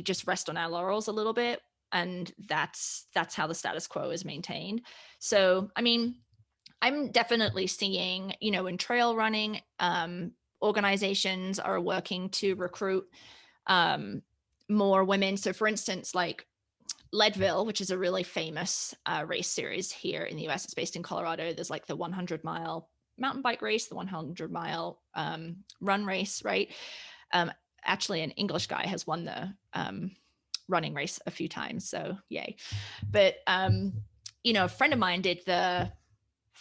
just rest on our laurels a little bit, and that's how the status quo is maintained. So I mean, I'm definitely seeing, in trail running, organizations are working to recruit more women. So for instance, like Leadville, which is a really famous race series here in the US, it's based in Colorado. There's like the 100-mile mountain bike race, the 100-mile run race, right? Actually, an English guy has won the running race a few times, so yay. But a friend of mine did the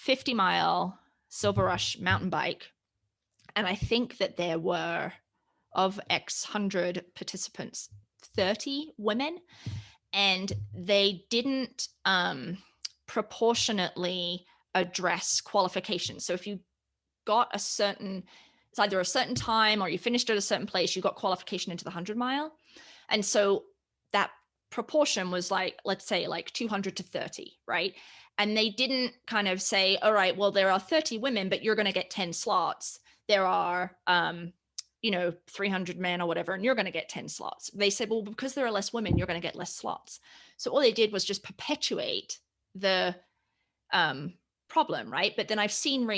50-mile Silver Rush mountain bike, and I think that there were, of X 100 participants, 30 women, and they didn't proportionately address qualifications. So if you got it's either a certain time or you finished at a certain place, you got qualification into the 100-mile. And so that proportion was like, let's say like 200 to 30, right? And they didn't kind of say, all right, well, there are 30 women, but you're going to get 10 slots. There are 300 men or whatever, and you're going to get 10 slots. They said, well, because there are less women, you're going to get less slots. So all they did was just perpetuate the problem, right? But then I've seen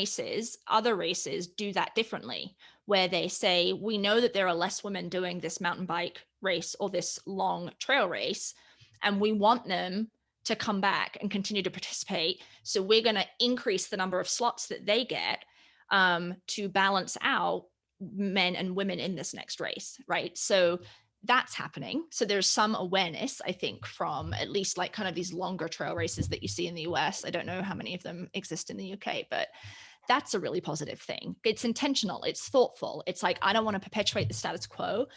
other races do that differently, where they say, we know that there are less women doing this mountain bike race or this long trail race, and we want them to come back and continue to participate. So we're going to increase the number of slots that they get to balance out men and women in this next race, right? So that's happening. So there's some awareness, I think, from at least like kind of these longer trail races that you see in the US. I don't know how many of them exist in the UK, but that's a really positive thing. It's intentional, it's thoughtful. It's like, I don't want to perpetuate the status quo.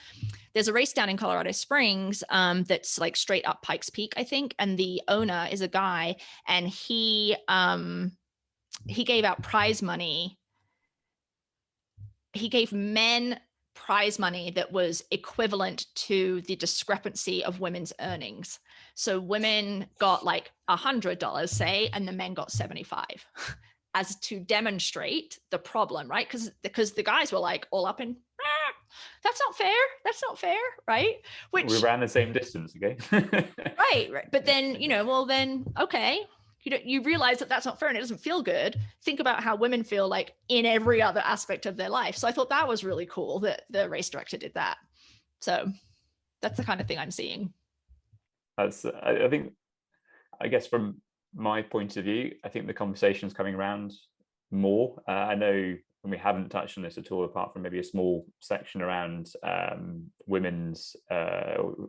There's a race down in Colorado Springs that's like straight up Pikes Peak, I think. And the owner is a guy, and he gave out prize money. He gave men prize money that was equivalent to the discrepancy of women's earnings. So women got like $100, say, and the men got 75, as to demonstrate the problem, right? Because the guys were like all up in, that's not fair, right? Which we ran the same distance, okay? right. But then, okay, you realize that that's not fair and it doesn't feel good. Think about how women feel like in every other aspect of their life. So I thought that was really cool that the race director did that. So that's the kind of thing I'm seeing. That's, I guess from my point of view, I think the conversation is coming around more. I know, and we haven't touched on this at all, apart from maybe a small section around women's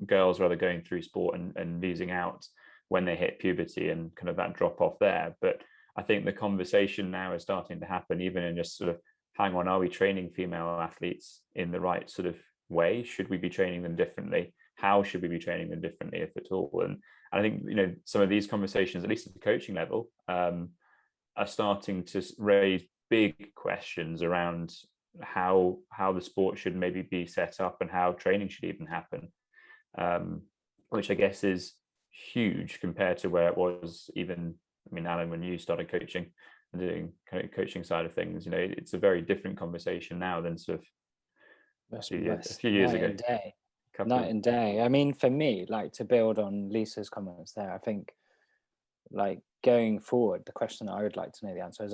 girls rather going through sport and losing out when they hit puberty and kind of that drop off there. But I think the conversation now is starting to happen, even in just sort of, hang on, are we training female athletes in the right sort of way? Should we be training them differently? How should we be training them differently, if at all? And I think, some of these conversations, at least at the coaching level, are starting to raise big questions around how the sport should maybe be set up and how training should even happen, which I guess is huge compared to where it was even I mean, Alan, when you started coaching and doing kind of coaching side of things, it's a very different conversation now than sort of a few years ago. Night and day. I mean, for me, like, to build on Lisa's comments there, I think, like, going forward, the question I would like to know the answer is,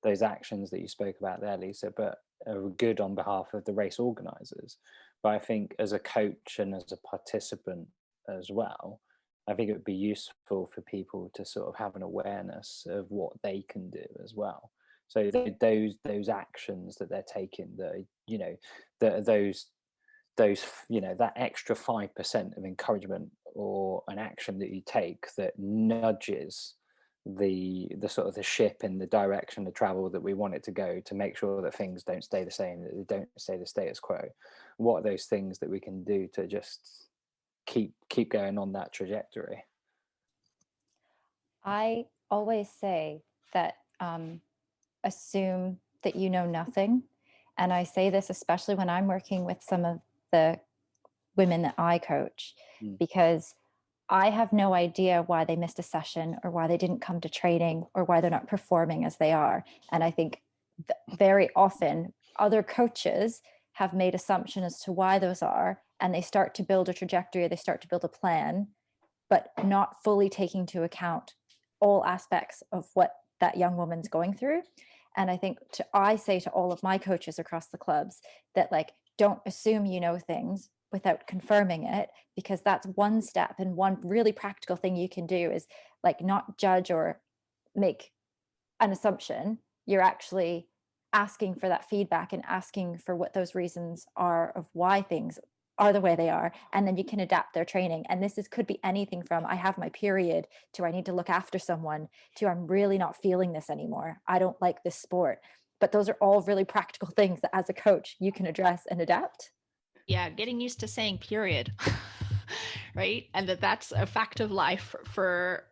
those actions that you spoke about there, Lisa, but are good on behalf of the race organisers. But I think as a coach and as a participant as well, I think it would be useful for people to sort of have an awareness of what they can do as well. So those actions that they're taking, that those that extra 5% of encouragement or an action that you take that nudges the sort of the ship in the direction of travel that we want it to go, to make sure that things don't stay the same, that they don't stay the status quo. What are those things that we can do to just keep going on that trajectory? I always say that assume that you know nothing. And I say this especially when I'm working with some of the women that I coach, because I have no idea why they missed a session, or why they didn't come to training, or why they're not performing as they are. And I think very often other coaches have made assumptions as to why those are, and they start to build a trajectory, they start to build a plan, but not fully taking into account all aspects of what that young woman's going through. And I think I say to all of my coaches across the clubs that, like, don't assume you know things without confirming it, because that's one step. And one really practical thing you can do is, like, not judge or make an assumption. You're actually asking for that feedback and asking for what those reasons are of why things are the way they are, and then you can adapt their training. And could be anything from I have my period, to I need to look after someone, to I'm really not feeling this anymore, I don't like this sport. But those are all really practical things that as a coach you can address and adapt. Yeah, getting used to saying period, right? And that's a fact of life for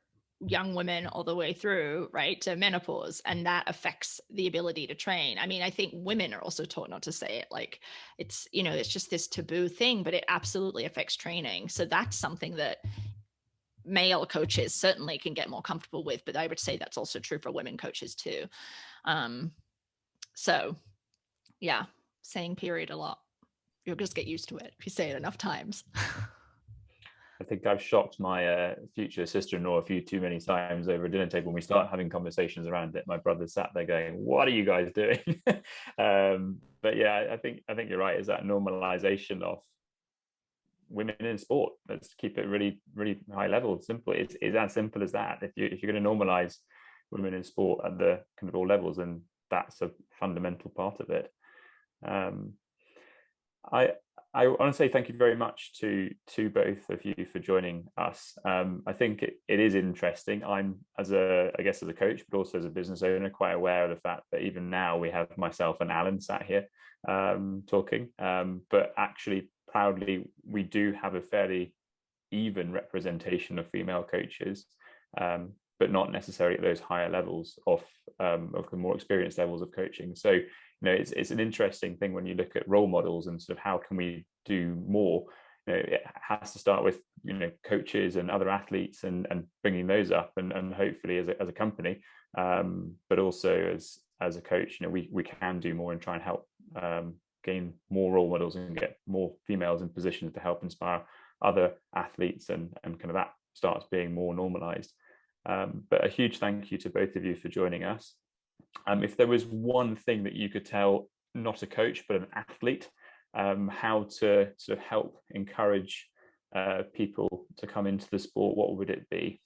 young women all the way through, right, to menopause, and that affects the ability to train. I mean, I think women are also taught not to say it. Like, it's it's just this taboo thing, but it absolutely affects training. So that's something that male coaches certainly can get more comfortable with, but I would say that's also true for women coaches too. So yeah, saying period a lot. You'll just get used to it if you say it enough times. I think I've shocked my future sister-in-law a few too many times over a dinner table. When we start having conversations around it, my brother sat there going, "What are you guys doing?" But yeah, I think you're right. Is that normalization of women in sport? Let's keep it really, really high level. Simple. It's as simple as that. If you're going to normalize women in sport at the kind of all levels, then that's a fundamental part of it. I want to say thank you very much to both of you for joining us. I think it is interesting. I'm, as a coach, but also as a business owner, quite aware of the fact that even now we have myself and Alan sat here talking, but actually proudly we do have a fairly even representation of female coaches, but not necessarily at those higher levels of the more experienced levels of coaching. So it's an interesting thing when you look at role models and sort of how can we do more. It has to start with coaches and other athletes and bringing those up, and hopefully as a company, but also as a coach, we can do more and try and help gain more role models and get more females in positions to help inspire other athletes, and kind of that starts being more normalized. But a huge thank you to both of you for joining us. If there was one thing that you could tell not a coach but an athlete, how to sort of help encourage people to come into the sport, what would it be?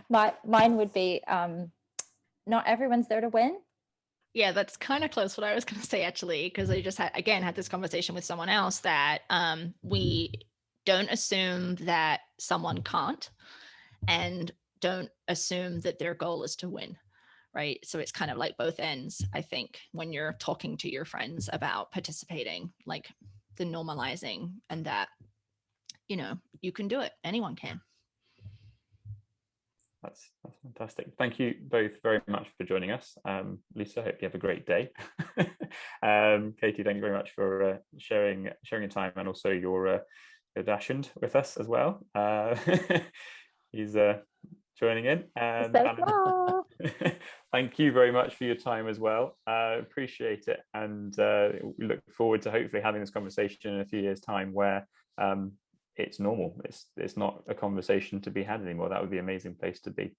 Mine would be not everyone's there to win. Yeah, that's kind of close what I was going to say, actually, because I just had this conversation with someone else that we don't assume that someone can't, and don't assume that their goal is to win. Right. So it's kind of like both ends, I think, when you're talking to your friends about participating, like the normalizing, and that, you can do it. Anyone can. That's fantastic. Thank you both very much for joining us. Lisa, I hope you have a great day. Katie, thank you very much for sharing your time, and also your Godashund with us as well. He's joining in. And So small. thank you very much for your time as well. Appreciate it. And we look forward to hopefully having this conversation in a few years' time where it's normal. It's not a conversation to be had anymore. That would be an amazing place to be.